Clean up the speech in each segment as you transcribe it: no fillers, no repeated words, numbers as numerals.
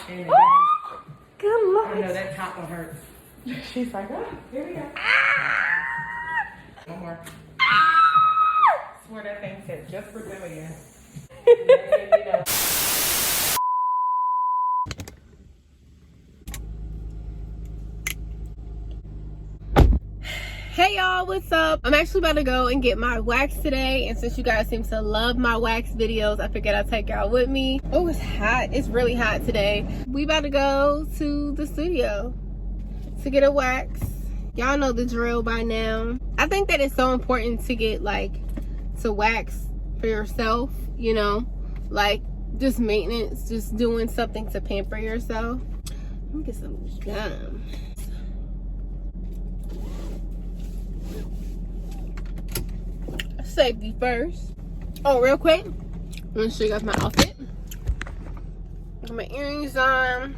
option. And Good luck. I know that top one hurts. She's like, oh, here we go. One more. Swear that thing said just for Brazilian. You know. Hey y'all, what's up? I'm actually about to go and get my wax today, and since you guys seem to love my wax videos, I figured I'd take y'all with me. Oh, it's hot. It's really hot today. We about to go to the studio to get a wax. Y'all know the drill by now. I think that it's so important to get to wax for yourself, you know, like just maintenance, just doing something to pamper yourself. Let me get some gum. Safety first. Oh, real quick, I'm gonna show you guys my outfit. Got my earrings on.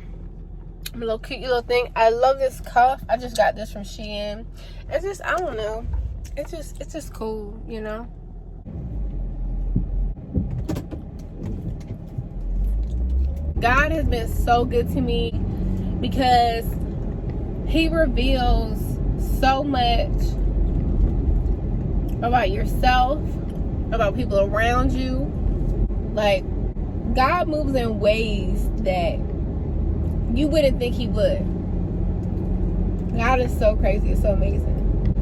My little cute little thing. I love this cuff. I just got this from Shein. It's just, I don't know. It's just cool, you know. God has been so good to me because He reveals so much about yourself, about people around you. Like, God moves in ways that you wouldn't think He would. God is so crazy. It's so amazing.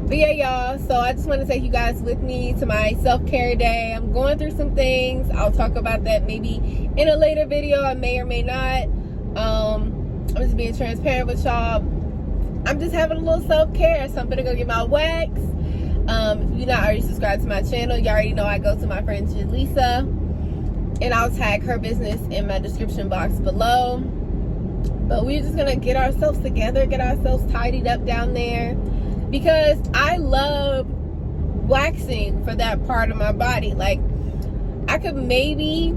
But yeah, y'all, so I just want to take you guys with me to my self-care day. I'm going through some things. I'll talk about that maybe in a later video. I may or may not. I'm just being transparent with y'all. I'm just having a little self-care, so I'm gonna go get my wax. If you're not already subscribed to my channel, you already know I go to my friend Jaleesa, and I'll tag her business in my description box below. But we're just gonna get ourselves together, get ourselves tidied up down there, because I love waxing for that part of my body. Like, I could maybe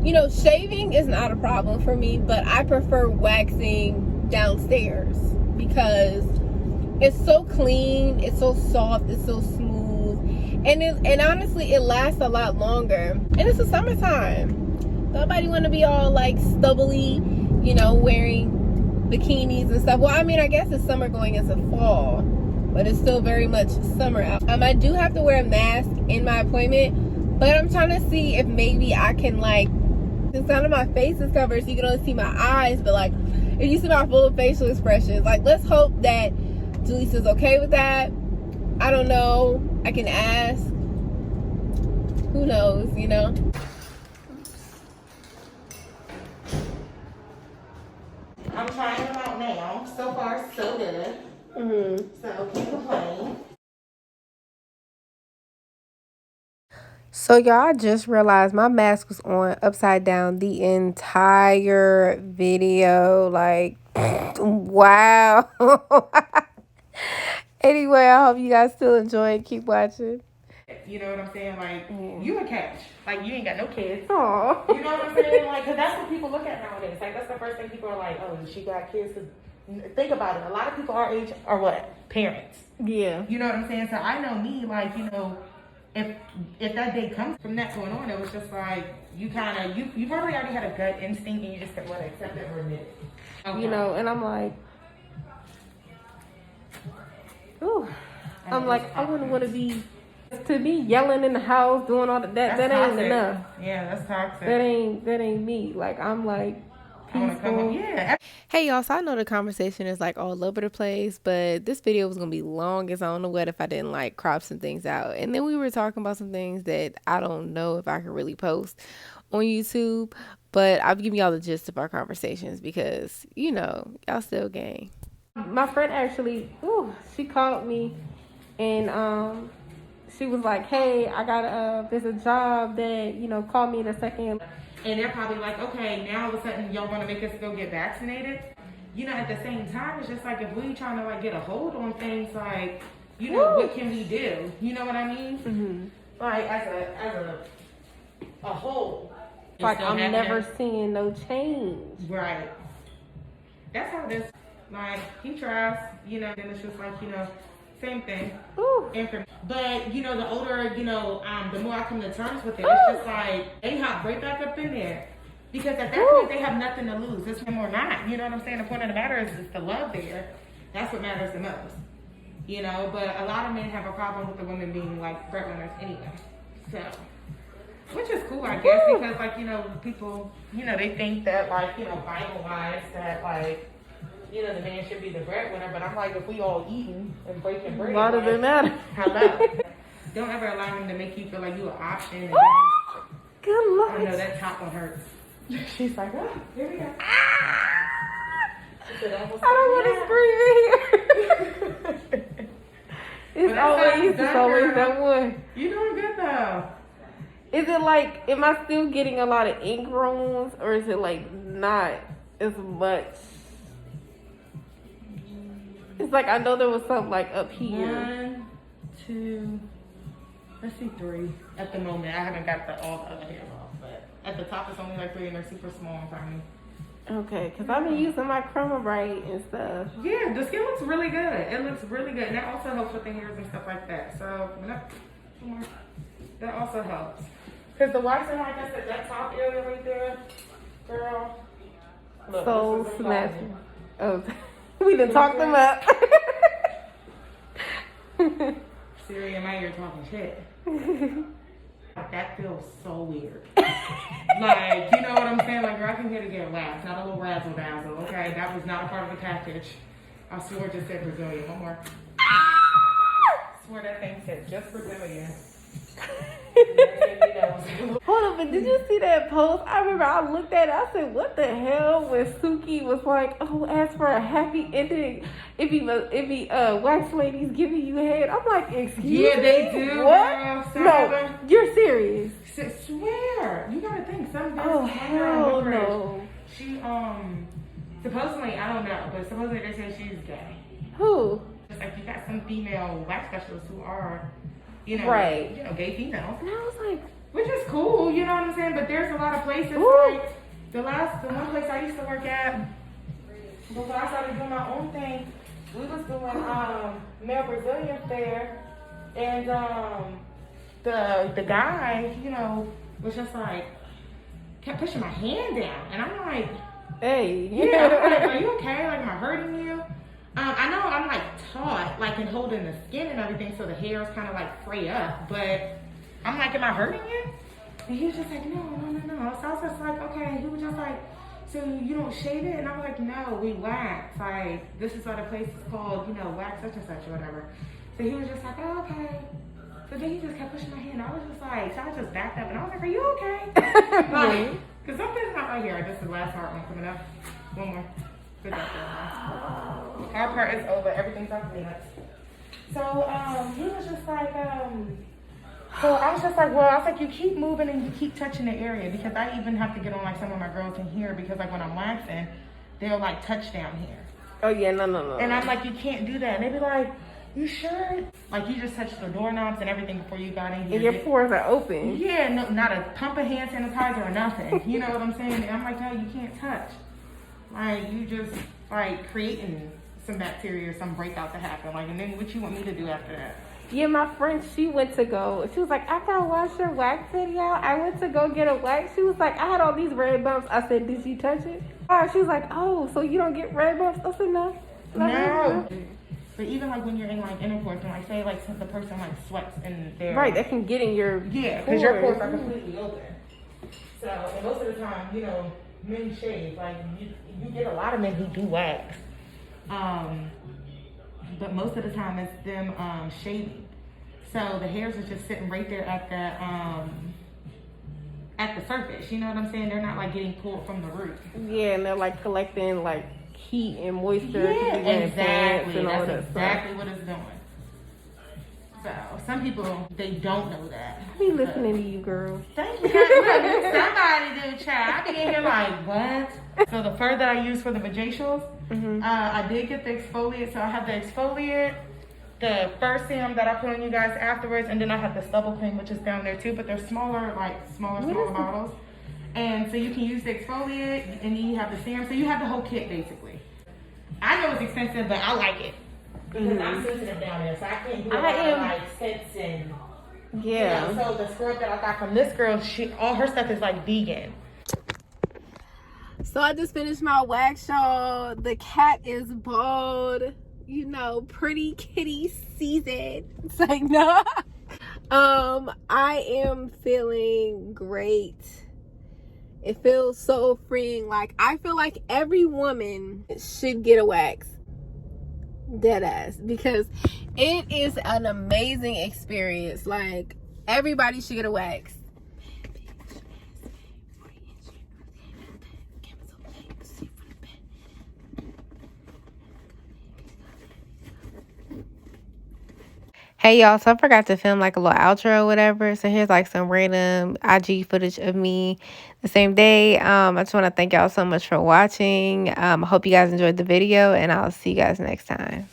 you know, shaving is not a problem for me, but I prefer waxing downstairs because it's so clean, it's so soft, it's so smooth, and honestly, it lasts a lot longer. And it's the summertime. Nobody want to be all like stubbly, you know, wearing bikinis and stuff. Well, I mean, I guess it's summer going into fall, but it's still very much summer out. I do have to wear a mask in my appointment, but I'm trying to see if maybe I can, like, since none of my face is covered, so you can only see my eyes, but like, if you see my full facial expressions, like, let's hope that Jaleesa's okay with that. I don't know. I can ask. Who knows, you know? I'm trying them out now. So far, so good. So can't complain. So y'all, just realized my mask was on upside down the entire video. Like, wow. Anyway, I hope you guys still enjoy it. Keep watching. You know what I'm saying? Like, you a catch. Like, you ain't got no kids. Aww. You know what I'm saying? Like, because that's what people look at nowadays. Like, that's the first thing people are like, oh, she got kids. Think about it. A lot of people our age are what? Parents. Yeah. You know what I'm saying? So I know me, like, you know, if that day comes from that point on, it was just like, you kind of, you probably already had a gut instinct and you just said, well, accept it or admit it. Okay. You know, and I'm like, ooh. I'm like, I wouldn't want to be yelling in the house, doing all that. That ain't toxic. enough. Yeah, that's toxic. That ain't me. Like, I'm like peaceful. Yeah. Hey y'all, so I know the conversation is like all over the place, but this video was gonna be long as I don't know what if I didn't like crop some things out. And then we were talking about some things that I don't know if I can really post on YouTube, but I'll give y'all the gist of our conversations because, you know, y'all still gang. My friend actually, she called me and she was like, hey, I got there's a job that, you know, call me in a second. And they're probably like, okay, now all of a sudden y'all want to make us go get vaccinated. You know, at the same time, it's just like if we trying to like get a hold on things, like, you know, what can we do? You know what I mean? Like as a whole. Like, I'm never seeing no change. Right. That's how it is. Like, he tries, you know, and it's just like, you know, same thing. But, you know, the older, you know, the more I come to terms with it, it's just like, they hop right back up in there. Because at that point, they have nothing to lose. It's him or not. You know what I'm saying? The point of the matter is the love there. That's what matters the most. You know, but a lot of men have a problem with the women being like breadwinners anyway. So, which is cool, I guess, because like, you know, people, you know, they think that like, you know, Bible-wise that like, you know, the man should be the breadwinner. But I'm like, if we all eating and breaking bread, why does it matter? Hello. Don't ever allow him to make you feel like you're an option. And Good luck. I know that top one hurts. She's like, oh, here we go. Said, I don't want to scream in here. It's always that one. You doing good though. Is it like, am I still getting a lot of ingrowns, or is it like not as much? It's like, I know there was something like up here. 1, 2, let's see, 3 at the moment. I haven't got all the other hairs off, but at the top it's only like 3 and they're super small and tiny. Okay, because I've been using my Chroma Bright and stuff. Yeah, the skin looks really good. It looks really good. And that also helps with the hairs and stuff like that. So, that also helps. Because the waxing, like I said, that top area right there, girl. Look, so snatching. Oh, we done talked them up. Siri in my ear talking shit. That feels so weird. Like, you know what I'm saying? Like, girl, I can get waxed, not a little razzle dazzle, okay? That was not a part of the package. I swore it just said Brazilian. One more. I swear that thing said just Brazilian. Hold on, but did you see that post? I remember I looked at it. I said, what the hell? When Suki was like, oh, ask for a happy ending if he wax ladies giving you head. I'm like, excuse me? Yeah, they do. What? Girl, no, you're serious. Swear. You gotta think. Some girl, oh, hell no. She, supposedly, I don't know, but supposedly they say she's gay. Who? It's like you got some female wax specialists who are, you know, right. You know, gay females. And I was like, which is cool, you know what I'm saying? But there's a lot of places ooh. like the one place I used to work at before I started doing my own thing. We was doing male Brazilian fair, and the guy, you know, was just like kept pushing my hand down, and I'm like, hey, yeah, I'm like, are you okay? Like, am I hurting you? I know I'm like taut, like in holding the skin and everything, so the hairs kind of like fray up, but I'm like, am I hurting you? And he was just like, no. So I was just like, okay. He was just like, so you don't shave it? And I'm like, no, we wax. Like, this is what the place is called, you know, wax such and such or whatever. So he was just like, oh, okay. So then he just kept pushing my hand. I was just like, so I just backed up and I was like, are you okay? Like, because something's not right here. This is the last part one coming up. One more. Good job, girl. Our part is over. Everything's up to nuts. So he was just like, so I was just like, well, I was like, you keep moving and you keep touching the area, because I even have to get on like some of my girls in here, because like when I'm waxing, they'll like touch down here. Oh yeah, no. And I'm like, you can't do that. And they be like, you sure? Like, you just touched the doorknobs and everything before you got in here. And your pores are open. Yeah, no, not a pump of hand sanitizer or nothing. You know what I'm saying? And I'm like, no, you can't touch. Like, you just like creating some bacteria or some breakout to happen. Like, and then what you want me to do after that? Yeah, my friend, she went to go. She was like, after I watched your wax video, I went to go get a wax. She was like, I had all these red bumps. I said, did you touch it? She was like, oh, so you don't get red bumps? I said, no. No. But even like when you're in like intercourse, and like say like the person like sweats in their right, that can get in your because your pores are completely open. So and most of the time, you know, men shave. Like you get a lot of men who do wax. But most of the time it's them shaving. So the hairs are just sitting right there at the surface. You know what I'm saying? They're not like getting pulled from the root. Yeah, and they're like collecting like heat and moisture. Yeah, exactly. And all That's that exactly stuff. what it's doing. So some people, they don't know that. I be listening to you, girl. Thank you. Look, somebody do, child. I be in here like, what? So the fur that I use for the vajacials, I did get the exfoliate. So I have the exfoliate, the fur serum that I put on you guys afterwards, and then I have the stubble cream, which is down there too, but they're smaller bottles. And so you can use the exfoliate, and then you have the serum. So you have the whole kit, basically. I know it's expensive, but I like it. Because I'm sensitive down there, so I can't do a lot of like scents and... Yeah. You know, so the scrub that I got from this girl, all her stuff is like vegan. So I just finished my wax, y'all. The cat is bald. You know, pretty kitty season. It's like, no. I am feeling great. It feels so freeing. Like, I feel like every woman should get a wax. Deadass. Because it is an amazing experience. Like, everybody should get a wax. Hey y'all, so I forgot to film like a little outro or whatever. So here's like some random IG footage of me the same day. I just want to thank y'all so much for watching. I hope you guys enjoyed the video, and I'll see you guys next time.